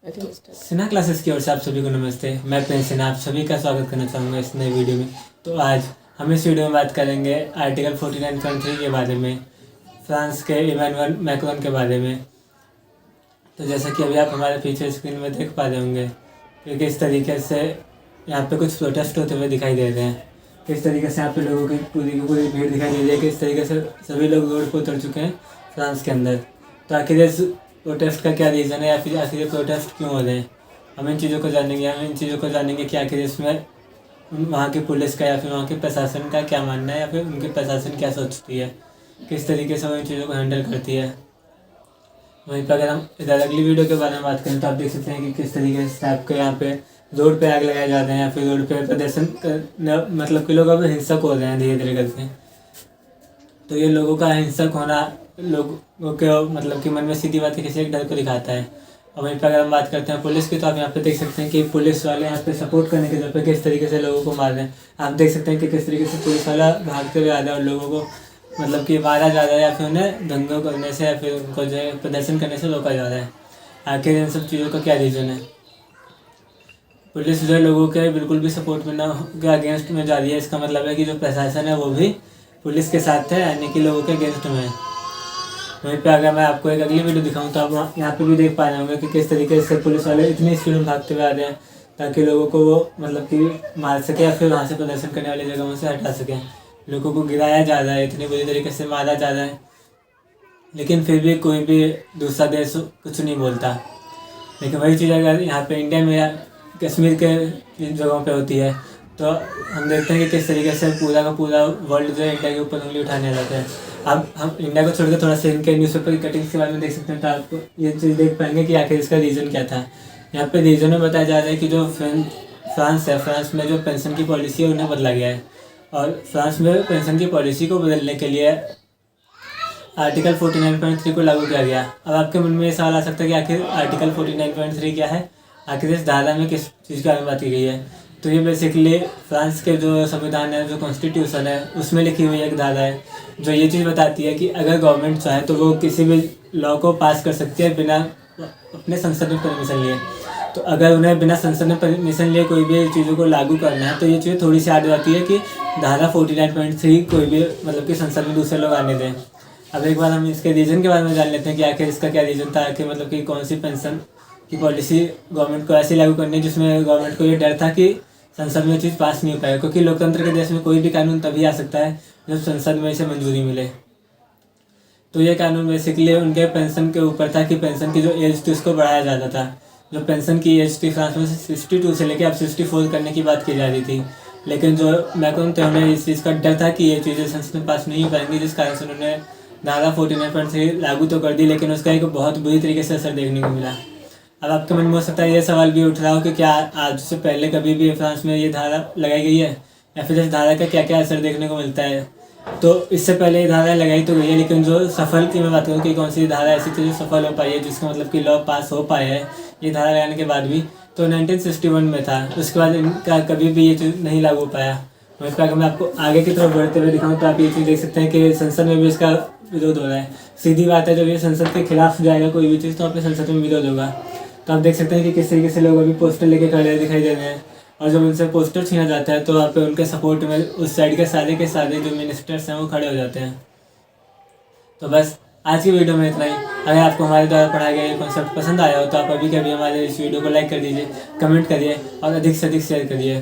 Sinha classes की ओर से आप सभी को नमस्ते। मैं प्रिंस सिन्हा आप सभी का स्वागत करना चाहूँगा इस नए वीडियो में। तो आज हम इस वीडियो में बात करेंगे आर्टिकल 49.3 के बारे में, फ्रांस के इमैनुअल मैक्रोन के बारे में। तो जैसा कि अभी आप हमारे पीछे स्क्रीन में देख पा रहे होंगे कि किस तरीके से यहाँ पे कुछ प्रोटेस्ट होते हुए दिखाई दे रहे हैं, किस तरीके से यहाँ पे लोगों की पूरी की पूरी भीड़ दिखाई दे रही है, किस तरीके से सभी लोग रोड पर उतर चुके हैं फ्रांस के अंदर। तो आखिर इस प्रोटेस्ट का क्या रीज़न है या फिर आखिर ये प्रोटेस्ट क्यों हो रहे हैं, हम इन चीज़ों को जानेंगे कि आखिर इसमें वहाँ की पुलिस का या फिर वहाँ के प्रशासन का क्या मानना है या फिर उनके प्रशासन क्या सोचती है, किस तरीके से वो इन चीज़ों को हैंडल करती है। वहीं पर अगर हम इधर अगली वीडियो के बारे में बात करें तो आप देख सकते हैं कि किस तरीके से आपके यहाँ पे रोड पे आग लगाए जाते हैं या फिर रोड पे प्रदर्शन मतलब कि लोग अब हिंसक हो रहे हैं धीरे धीरे करके। तो ये लोगों का हिंसक होना लोगों के मतलब कि मन में सीधी बात किसी एक डर को दिखाता है। और वहीं पर अगर हम बात करते हैं पुलिस की तो आप यहाँ पे देख सकते हैं कि पुलिस वाले यहाँ पे सपोर्ट करने के तौर पे किस तरीके से लोगों को मार रहे हैं। आप देख सकते हैं कि किस तरीके से पुलिस वाला भागते हुए आ रहा है और लोगों को मतलब कि मारा जा रहा है या फिर उन्हें दंगों करने से या फिर उनको जो है प्रदर्शन करने से रोका जा रहा है। आखिर इन सब चीज़ों का क्या रीज़न है? पुलिस जो है लोगों के बिल्कुल भी सपोर्ट में ना के अगेंस्ट में जा रही है। इसका मतलब है कि जो प्रशासन है वो भी पुलिस के साथ है, यानी कि लोगों के अगेंस्ट में। वहीं पे अगर मैं आपको एक अगली वीडियो दिखाऊं तो आप यहाँ पे भी देख पा रहे होंगे कि किस तरीके से पुलिस वाले इतनी स्पीड में भागते हुए आ रहे हैं ताकि लोगों को वो मतलब कि मार सके या फिर वहाँ से प्रदर्शन करने वाली जगहों से हटा सकें। लोगों को गिराया जा रहा है, इतनी बुरी तरीके से मारा जा रहा है, लेकिन फिर भी कोई भी दूसरा देश कुछ नहीं बोलता। लेकिन वही चीज़ अगर यहाँ पे इंडिया में या कश्मीर के इन जगहों पे होती है तो हम देखते हैं कि किस तरीके से पूरा का पूरा वर्ल्ड जो है इंडिया के ऊपर उंगली उठाने लगता है। अब हम इंडिया को छोड़कर थोड़ा सा इनके न्यूज़पेपर की कटिंग्स के बारे में देख सकते हैं तो आपको ये चीज़ देख पाएंगे कि आखिर इसका रीज़न क्या था। यहाँ पे रीज़न में बताया जा रहा है कि जो फ्रांस में जो पेंशन की पॉलिसी है उन्हें बदला गया है और फ्रांस में पेंशन की पॉलिसी को बदलने के लिए आर्टिकल 49.3 को लागू किया गया। अब आपके मन में ये सवाल आ सकता है कि आखिर आर्टिकल 49.3 क्या है, आखिर इस धारा में किस चीज़ के बारे में बात की गई है। तो ये बेसिकली फ्रांस के जो संविधान है, जो कॉन्स्टिट्यूशन है, उसमें लिखी हुई एक धारा है जो ये चीज़ बताती है कि अगर गवर्नमेंट चाहे तो वो किसी भी लॉ को पास कर सकती है बिना अपने संसद में परमिशन लिए। तो अगर उन्हें बिना संसद में परमिशन लिए कोई भी चीज़ों को लागू करना है तो ये चीज़ थोड़ी सी आड़ जाती है कि धारा 49.3 कोई भी मतलब कि संसद में दूसरे लोग आने दें। अब एक बार हम इसके रीज़न के बारे में जान लेते हैं कि आखिर इसका क्या रीज़न था कि मतलब कि कौन सी पेंशन की पॉलिसी गवर्नमेंट को ऐसी लागू करनी है जिसमें गवर्नमेंट को ये डर था कि संसद में चीज़ पास नहीं हो पाएगा, क्योंकि लोकतंत्र के देश में कोई भी कानून तभी आ सकता है जब संसद में इसे मंजूरी मिले। तो ये कानून बेसिकली उनके पेंशन के ऊपर था कि पेंशन की जो एज थी उसको बढ़ाया जाता था। जो पेंशन की एज थी फ्रांस में 62 से लेकर अब 64 करने की बात की जा रही थी, लेकिन जो मैक्रोन थे उन्हें इस चीज़ का डर था कि ये चीज़ें संसद में पास नहीं हो पाएंगी, जिस कारण से उन्होंने धारा 49.3 लागू तो कर दी, लेकिन उसका एक बहुत बुरी तरीके से असर देखने को मिला। अब आपके मन में हो सकता है ये सवाल भी उठ रहा हो कि क्या आज से पहले कभी भी फ्रांस में ये धारा लगाई गई है या फिर इस धारा का क्या क्या असर देखने को मिलता है। तो इससे पहले ये धारा लगाई तो गई है, लेकिन जो सफल की मैं बात करूँ कि कौन सी धारा ऐसी थी जो सफल हो पाई है, जिसका मतलब कि लॉ पास हो पाया है ये धारा लगाने के बाद भी, तो 1961 में था। उसके बाद इनका कभी भी ये चीज़ नहीं लागू हो पाया। वहीं पर अगर मैं आपको आगे की तरफ बढ़ते हुए दिखाऊँ तो आप ये चीज़ देख सकते हैं कि संसद में भी इसका विरोध हो रहा है। सीधी बात है, जब ये संसद के खिलाफ जाएगा कोई भी चीज़ तो अपने संसद में विरोध होगा। तो आप देख सकते हैं कि किस तरीके से लोग अभी पोस्टर लेके खड़े दिखाई दे रहे हैं और जब उनसे पोस्टर छीना जाता है तो वहाँ पे उनके सपोर्ट में उस साइड के सारे जो मिनिस्टर्स हैं वो खड़े हो जाते हैं। तो बस आज की वीडियो में इतना ही। अगर आपको हमारे द्वारा पढ़ाया गया ये कॉन्सेप्ट पसंद आया हो तो आप अभी कभी हमारे इस वीडियो को लाइक कर दीजिए, कमेंट करिए और अधिक से अधिक शेयर करिए।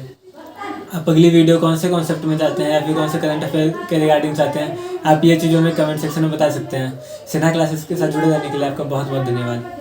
आप अगली वीडियो कौन से कॉन्सेप्ट में चाहते हैं या फिर कौन से करंट अफेयर के रिगार्डिंग चाहते हैं, आप ये चीज़ों में कमेंट सेक्शन में बता सकते हैं। सिन्हा क्लासेस के साथ जुड़े रहने के लिए आपका बहुत बहुत धन्यवाद।